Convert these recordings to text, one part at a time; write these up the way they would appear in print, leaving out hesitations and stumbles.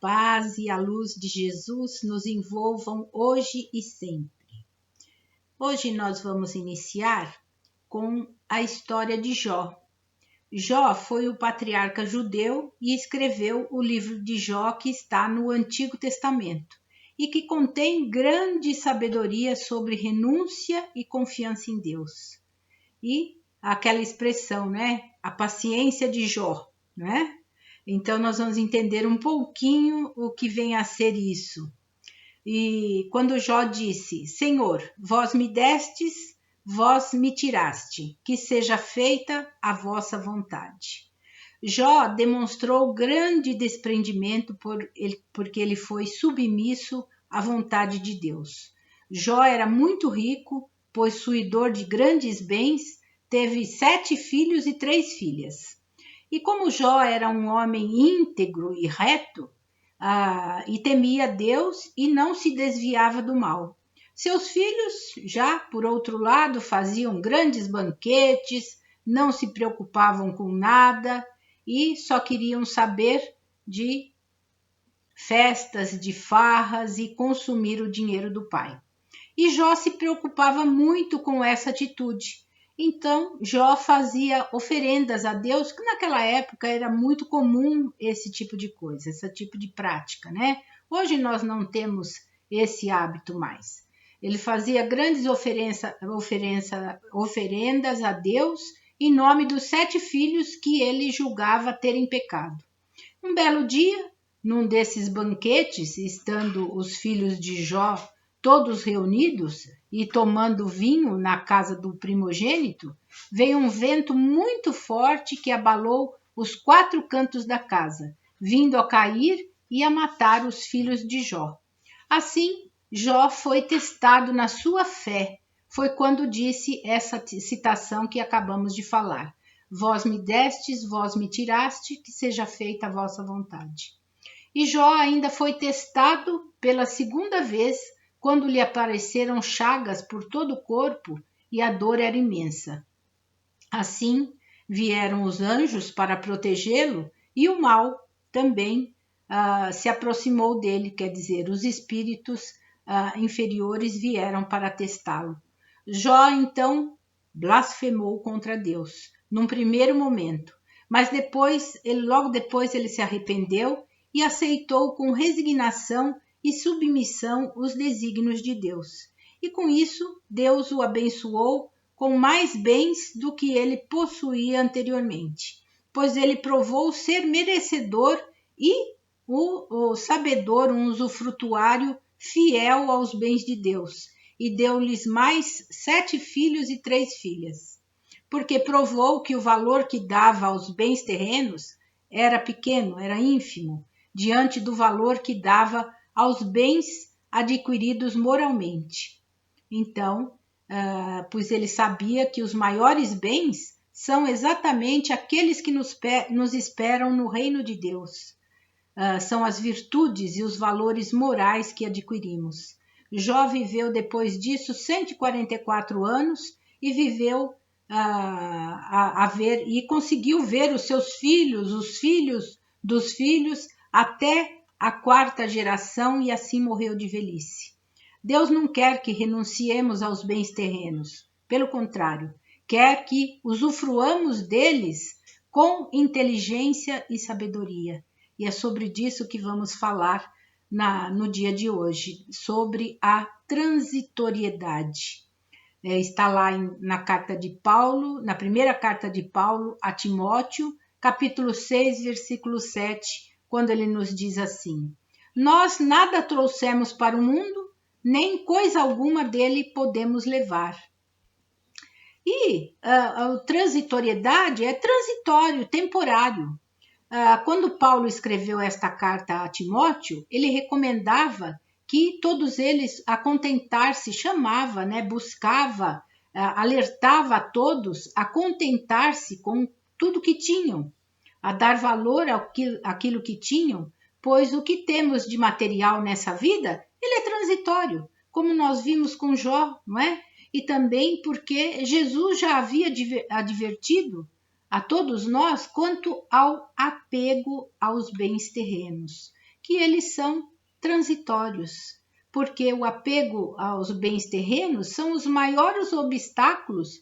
paz e a luz de Jesus nos envolvam hoje e sempre. Hoje nós vamos iniciar com a história de Jó. Jó foi o patriarca judeu e escreveu o livro de Jó, que está no Antigo Testamento e que contém grande sabedoria sobre renúncia e confiança em Deus. E aquela expressão, né? A paciência de Jó, né? Então nós vamos entender um pouquinho o que vem a ser isso. E quando Jó disse: Senhor, vós me destes, vós me tiraste, que seja feita a vossa vontade. Jó demonstrou grande desprendimento porque ele foi submisso à vontade de Deus. Jó era muito rico, possuidor de grandes bens, teve 7 filhos e 3 filhas. E como Jó era um homem íntegro e reto, e temia Deus e não se desviava do mal. Seus filhos, já por outro lado, faziam grandes banquetes, não se preocupavam com nada e só queriam saber de festas, de farras e consumir o dinheiro do pai. E Jó se preocupava muito com essa atitude. Então, Jó fazia oferendas a Deus, que naquela época era muito comum esse tipo de coisa, esse tipo de prática, né? Hoje nós não temos esse hábito mais. Ele fazia grandes oferendas a Deus em nome dos 7 filhos que ele julgava terem pecado. Um belo dia, num desses banquetes, estando os filhos de Jó todos reunidos e tomando vinho na casa do primogênito, veio um vento muito forte que abalou os 4 cantos da casa, vindo a cair e a matar os filhos de Jó. Assim, Jó foi testado na sua fé. Foi quando disse essa citação que acabamos de falar: Vós me destes, vós me tiraste, que seja feita a vossa vontade. E Jó ainda foi testado pela segunda vez, quando lhe apareceram chagas por todo o corpo e a dor era imensa. Assim vieram os anjos para protegê-lo e o mal também se aproximou dele, quer dizer, os espíritos inferiores vieram para testá-lo. Jó então blasfemou contra Deus, num primeiro momento, mas logo depois ele se arrependeu e aceitou com resignação e submissão os desígnios de Deus. E com isso, Deus o abençoou com mais bens do que ele possuía anteriormente, pois ele provou ser merecedor e o sabedor, um usufrutuário fiel aos bens de Deus, e deu-lhes mais 7 filhos e 3 filhas, porque provou que o valor que dava aos bens terrenos era pequeno, era ínfimo, diante do valor que dava aos bens adquiridos moralmente. Então, pois ele sabia que os maiores bens são exatamente aqueles que nos esperam no reino de Deus. São as virtudes e os valores morais que adquirimos. Jó viveu depois disso 144 anos e viveu e conseguiu ver os seus filhos, os filhos dos filhos, até a 4ª geração, e assim morreu de velhice. Deus não quer que renunciemos aos bens terrenos, pelo contrário, quer que usufruamos deles com inteligência e sabedoria. E é sobre isso que vamos falar no dia de hoje, sobre a transitoriedade. Está lá na carta de Paulo, na primeira carta de Paulo a Timóteo, capítulo 6, versículo 7, quando ele nos diz assim: Nós nada trouxemos para o mundo, nem coisa alguma dele podemos levar. E a transitoriedade é transitório, temporário. Quando Paulo escreveu esta carta a Timóteo, ele recomendava que todos eles a contentar-se, chamava, buscava, alertava a todos a contentar-se com tudo que tinham, a dar valor àquilo que tinham, pois o que temos de material nessa vida, ele é transitório, como nós vimos com Jó, não é? E também porque Jesus já havia advertido a todos nós quanto ao apego aos bens terrenos, que eles são transitórios, porque o apego aos bens terrenos são os maiores obstáculos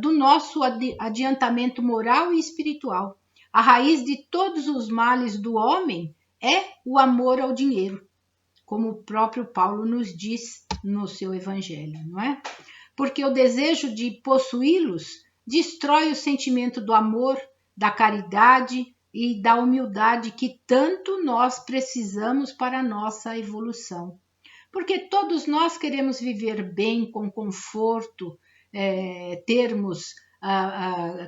do nosso adiantamento moral e espiritual. A raiz de todos os males do homem é o amor ao dinheiro, como o próprio Paulo nos diz no seu evangelho, não é? Porque o desejo de possuí-los destrói o sentimento do amor, da caridade e da humildade que tanto nós precisamos para a nossa evolução. Porque todos nós queremos viver bem, com conforto, termos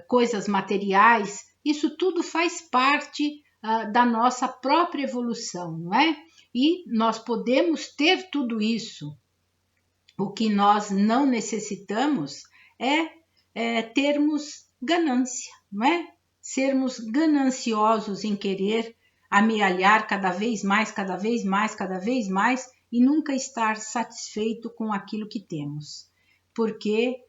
coisas materiais, isso tudo faz parte da nossa própria evolução, não é? E nós podemos ter tudo isso. O que nós não necessitamos é termos ganância, não é? Sermos gananciosos em querer amealhar cada vez mais, cada vez mais, cada vez mais, e nunca estar satisfeito com aquilo que temos. Porque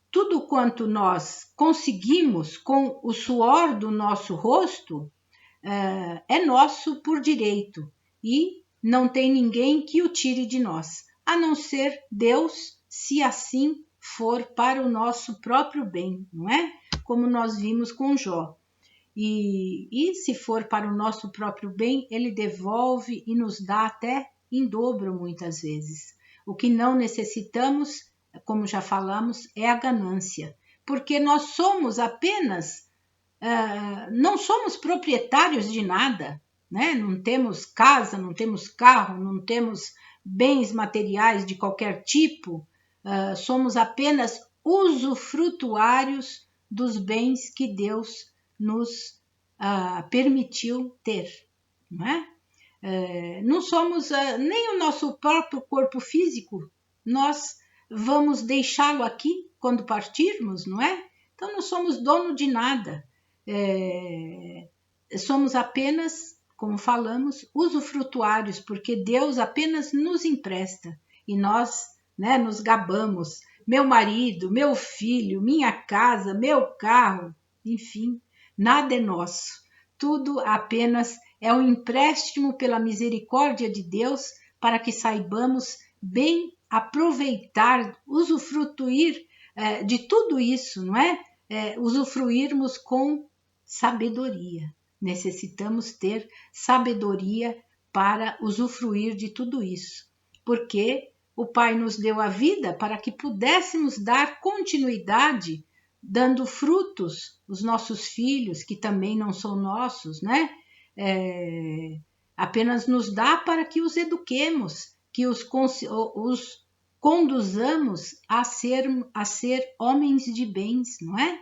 tudo quanto nós conseguimos com o suor do nosso rosto é nosso por direito e não tem ninguém que o tire de nós, a não ser Deus, se assim for para o nosso próprio bem, não é? Como nós vimos com Jó. E se for para o nosso próprio bem, ele devolve e nos dá até em dobro muitas vezes. O que não necessitamos, como já falamos, é a ganância, porque nós somos apenas, não somos proprietários de nada, né? Não temos casa, não temos carro, não temos bens materiais de qualquer tipo, somos apenas usufrutuários dos bens que Deus nos permitiu ter, não é? Não somos nem o nosso próprio corpo físico, nós vamos deixá-lo aqui quando partirmos, não é? Então não somos dono de nada, somos apenas, como falamos, usufrutuários, porque Deus apenas nos empresta e nós, né, nos gabamos. Meu marido, meu filho, minha casa, meu carro, enfim, nada é nosso. Tudo apenas é um empréstimo pela misericórdia de Deus para que saibamos bem aproveitar, usufruir de tudo isso, não é? Usufruirmos com sabedoria. Necessitamos ter sabedoria para usufruir de tudo isso, porque o Pai nos deu a vida para que pudéssemos dar continuidade, dando frutos, os nossos filhos, que também não são nossos, né? Apenas nos dá para que os eduquemos, que os conduzamos a ser homens de bens, não é?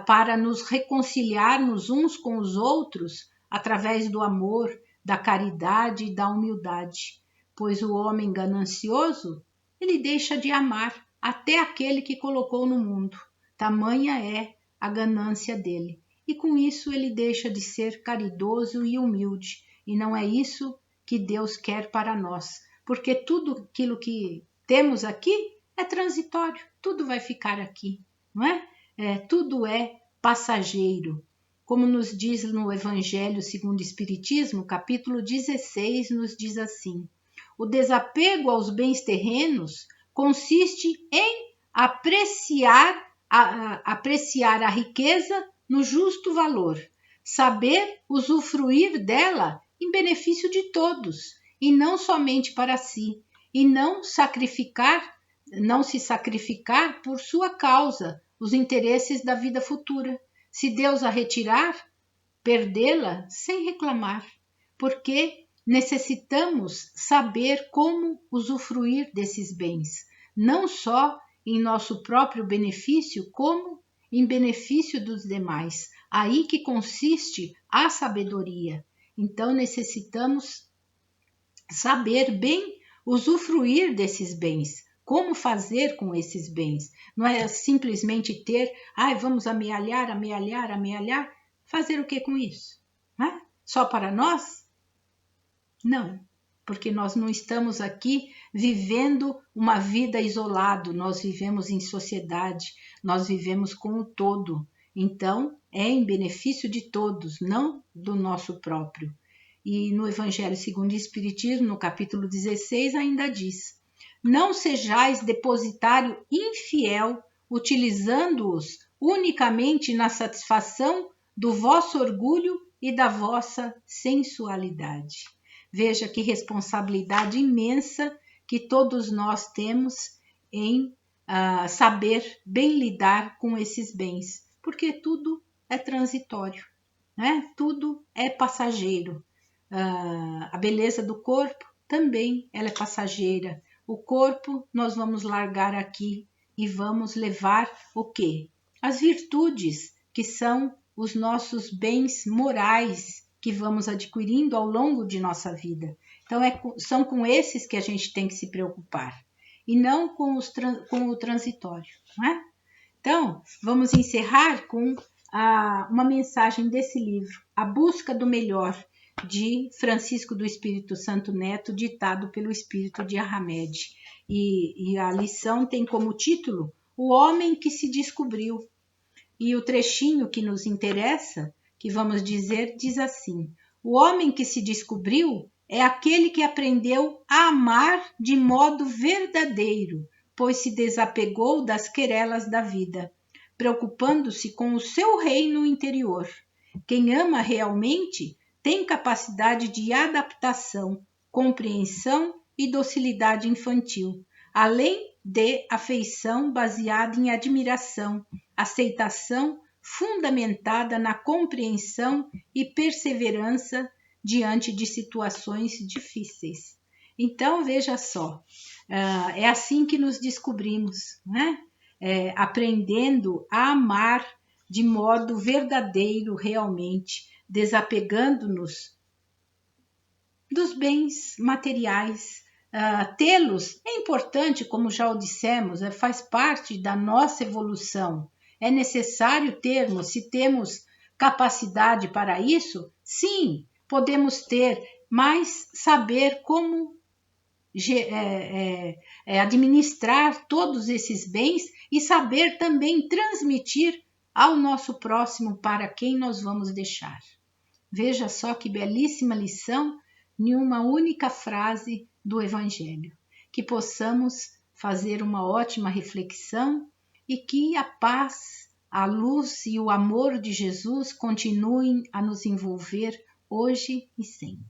Para nos reconciliarmos uns com os outros através do amor, da caridade e da humildade. Pois o homem ganancioso, ele deixa de amar até aquele que colocou no mundo. Tamanha é a ganância dele. E com isso ele deixa de ser caridoso e humilde. E não é isso que Deus quer para nós. Porque tudo aquilo que temos aqui é transitório. Tudo vai ficar aqui, não é? Tudo é passageiro. Como nos diz no Evangelho segundo o Espiritismo, capítulo 16, nos diz assim: o desapego aos bens terrenos consiste em apreciar a riqueza no justo valor, saber usufruir dela em benefício de todos, e não somente para si, e não se sacrificar por sua causa os interesses da vida futura. Se Deus a retirar, perdê-la sem reclamar, porque necessitamos saber como usufruir desses bens, não só em nosso próprio benefício, como em benefício dos demais. Aí que consiste a sabedoria. Então necessitamos saber bem usufruir desses bens. Como fazer com esses bens? Não é simplesmente ter, vamos amealhar. Fazer o que com isso? Só para nós? Não, porque nós não estamos aqui vivendo uma vida isolado, nós vivemos em sociedade, nós vivemos com o todo. Então, é em benefício de todos, não do nosso próprio. E no Evangelho segundo o Espiritismo, no capítulo 16, ainda diz: não sejais depositário infiel, utilizando-os unicamente na satisfação do vosso orgulho e da vossa sensualidade. Veja que responsabilidade imensa que todos nós temos em saber bem lidar com esses bens, porque tudo é transitório, né? Tudo é passageiro. A beleza do corpo também ela é passageira. O corpo nós vamos largar aqui e vamos levar o quê? As virtudes, que são os nossos bens morais que vamos adquirindo ao longo de nossa vida. Então, são com esses que a gente tem que se preocupar, e não com o transitório. Não é? Então, vamos encerrar com uma mensagem desse livro, A Busca do Melhor, de Francisco do Espírito Santo Neto, ditado pelo Espírito de Arhamed. E a lição tem como título O Homem que se Descobriu. E o trechinho que nos interessa, que vamos dizer, diz assim: o homem que se descobriu é aquele que aprendeu a amar de modo verdadeiro, pois se desapegou das querelas da vida, preocupando-se com o seu reino interior. Quem ama realmente tem capacidade de adaptação, compreensão e docilidade infantil, além de afeição baseada em admiração, aceitação fundamentada na compreensão e perseverança diante de situações difíceis. Então, veja só, é assim que nos descobrimos, né? Aprendendo a amar de modo verdadeiro realmente, desapegando-nos dos bens materiais. Tê-los é importante, como já o dissemos, faz parte da nossa evolução. É necessário termos, se temos capacidade para isso, sim, podemos ter, mas saber como administrar todos esses bens e saber também transmitir ao nosso próximo para quem nós vamos deixar. Veja só que belíssima lição em uma única frase do Evangelho. Que possamos fazer uma ótima reflexão e que a paz, a luz e o amor de Jesus continuem a nos envolver hoje e sempre.